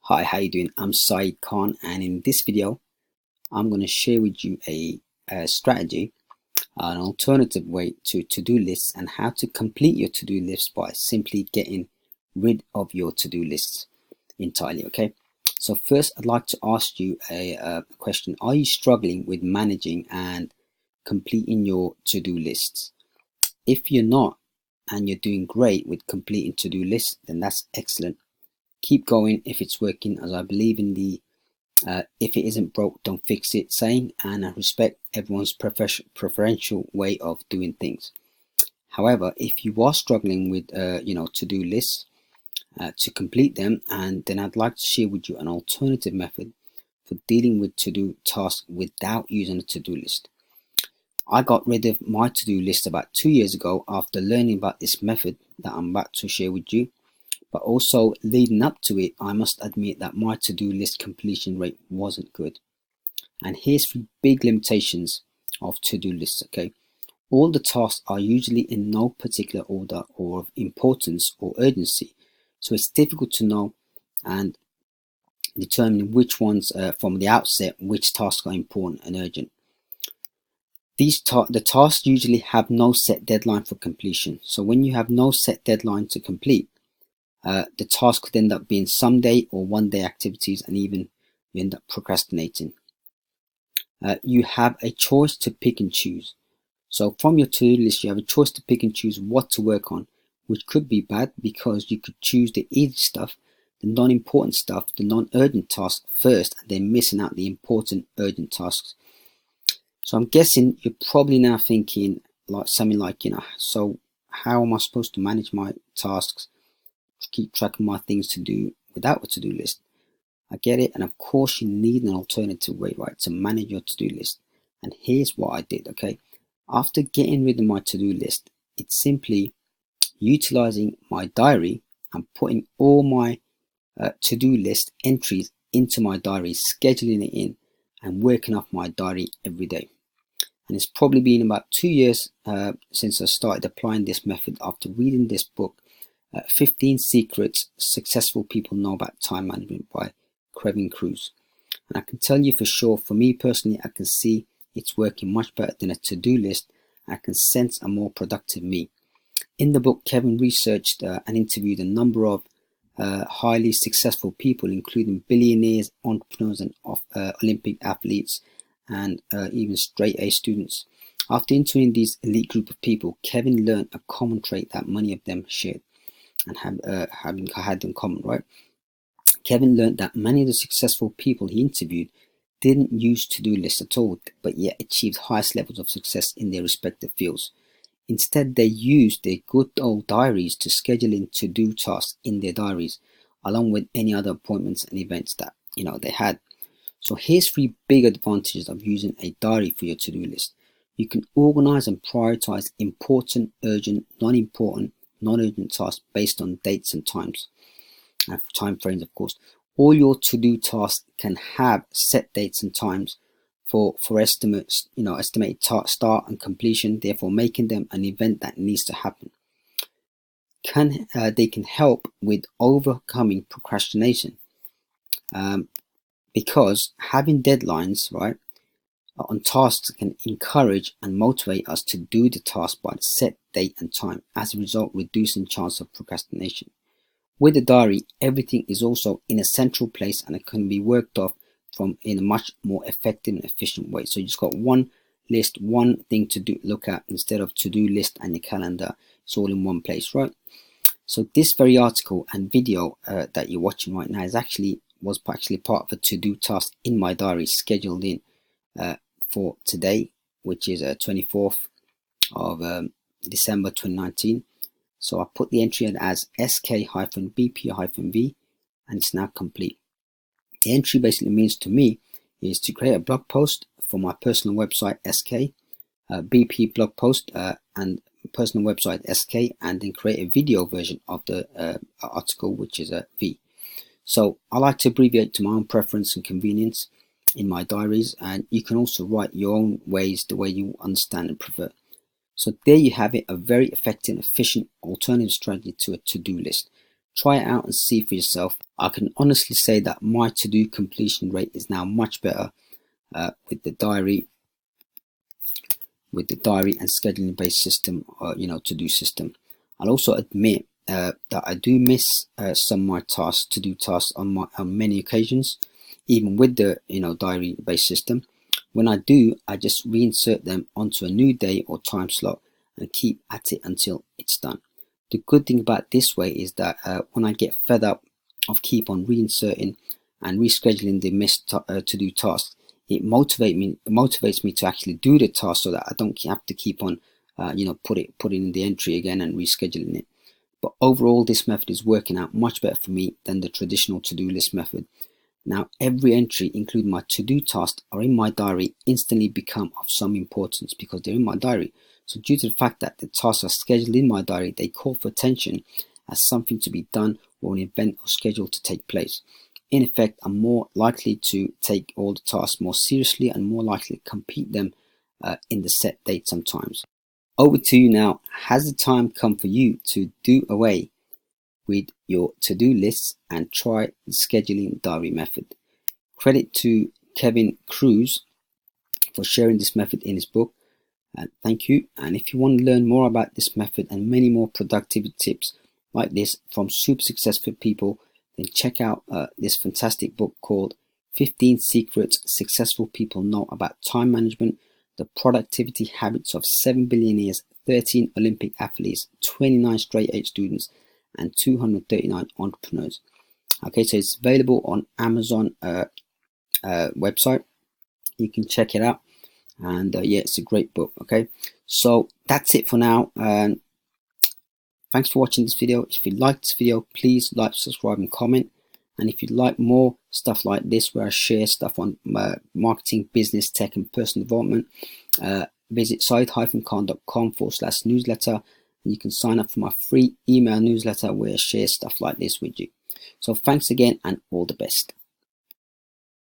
Hi, how you doing? I'm Saeed Khan, and in this video I'm going to share with you a strategy, an alternative way to-do lists, and how to complete your to-do lists by simply getting rid of your to-do lists entirely. Okay, so first I'd like to ask you a question. Are you struggling with managing and completing your to-do lists? If you're not, and you're doing great with completing to-do lists, then that's excellent. Keep going if it's working, as I believe in the if it isn't broke, don't fix it saying, and I respect everyone's preferential way of doing things. However, if you are struggling with to-do lists to complete them, and then I'd like to share with you an alternative method for dealing with to-do tasks without using a to-do list. I got rid of my to-do list about 2 years ago after learning about this method that I'm about to share with you. But also leading up to it, I must admit that my to-do list completion rate wasn't good. And here's 3 big limitations of to-do lists. Okay, all the tasks are usually in no particular order or of importance or urgency, so it's difficult to know and determine which ones from the outset, which tasks are important and urgent. The tasks usually have no set deadline for completion. So when you have no set deadline to complete, the task could end up being someday or one-day activities, and even you end up procrastinating. You have a choice to pick and choose. So from your to-do list, you have a choice to pick and choose what to work on, which could be bad because you could choose the easy stuff, the non-important stuff, the non-urgent tasks first, and then missing out the important urgent tasks. So I'm guessing you're probably now thinking like something like, so how am I supposed to manage my tasks, keep track of my things to do without a to-do list? I get it, and of course you need an alternative way, right, to manage your to-do list. And here's what I did. Okay, after getting rid of my to-do list, it's simply utilizing my diary and putting all my to-do list entries into my diary, scheduling it in and working off my diary every day. And it's probably been about 2 years since I started applying this method after reading this book, 15 Secrets Successful People Know About Time Management by Kevin Cruz. And I can tell you for sure, for me personally, I can see it's working much better than a to-do list. I can sense a more productive me. In the book, Kevin researched and interviewed a number of highly successful people, including billionaires, entrepreneurs, and Olympic athletes, and even straight A students. After interviewing these elite group of people, Kevin learned a common trait that many of them shared and had in common, right? Kevin learned that many of the successful people he interviewed didn't use to-do lists at all, but yet achieved highest levels of success in their respective fields. Instead, they used their good old diaries to schedule in to-do tasks in their diaries, along with any other appointments and events that they had. So here's 3 big advantages of using a diary for your to-do list. You can organize and prioritize important, urgent, non-important, non-urgent tasks based on dates and times, and time frames, of course. All your to-do tasks can have set dates and times for estimated start and completion, therefore making them an event that needs to happen. They can help with overcoming procrastination, because having deadlines, right, on tasks can encourage and motivate us to do the task by the set date and time, as a result reducing chance of procrastination. With the diary, everything is also in a central place and it can be worked off from in a much more effective and efficient way. So you just got one list, one thing to look at, instead of to-do list and your calendar. It's all in one place, right? So this very article and video that you're watching right now was actually part of a to-do task in my diary, scheduled in for today, which is 24th of December 2019. So I put the entry in as SK-BP-V, and it's now complete. The entry basically means to me is to create a blog post for my personal website SK, BP blog post and personal website SK, and then create a video version of the article, which is a V. So I like to abbreviate to my own preference and convenience in my diaries, and you can also write your own ways, the way you understand and prefer. So there you have it, a very effective, efficient alternative strategy to a to-do list. Try it out and see for yourself. I can honestly say that my to-do completion rate is now much better with the diary and scheduling based system, to-do system. I'll also admit that I do miss some of my tasks, to-do tasks on many occasions, even with the diary based system. When I do, I just reinsert them onto a new day or time slot and keep at it until it's done. The good thing about this way is that when I get fed up of keep on reinserting and rescheduling the missed to-do tasks, it motivates me to actually do the task, so that I don't have to keep on putting in the entry again and rescheduling it. But overall, this method is working out much better for me than the traditional to-do list method. Now, every entry, including my to-do tasks, are in my diary, instantly become of some importance because they're in my diary. So due to the fact that the tasks are scheduled in my diary, they call for attention as something to be done or an event or schedule to take place. In effect, I'm more likely to take all the tasks more seriously and more likely to complete them in the set date sometimes. Over to you now. Has the time come for you to do away with your to-do lists and try the scheduling diary method? Credit to Kevin Cruz for sharing this method in his book. Thank you. And if you want to learn more about this method and many more productivity tips like this from super successful people, then check out this fantastic book called 15 Secrets Successful People Know About Time Management, the productivity habits of 7 billionaires, 13 Olympic athletes, 29 straight A students, and 239 entrepreneurs. Okay, so it's available on Amazon website. You can check it out. And yeah, it's a great book. Okay, so that's it for now. Thanks for watching this video. If you liked this video, please like, subscribe and comment. And if you'd like more stuff like this where I share stuff on marketing, business, tech and personal development, visit saeed-khan.com/newsletter, and you can sign up for my free email newsletter where I share stuff like this with you. So thanks again and all the best.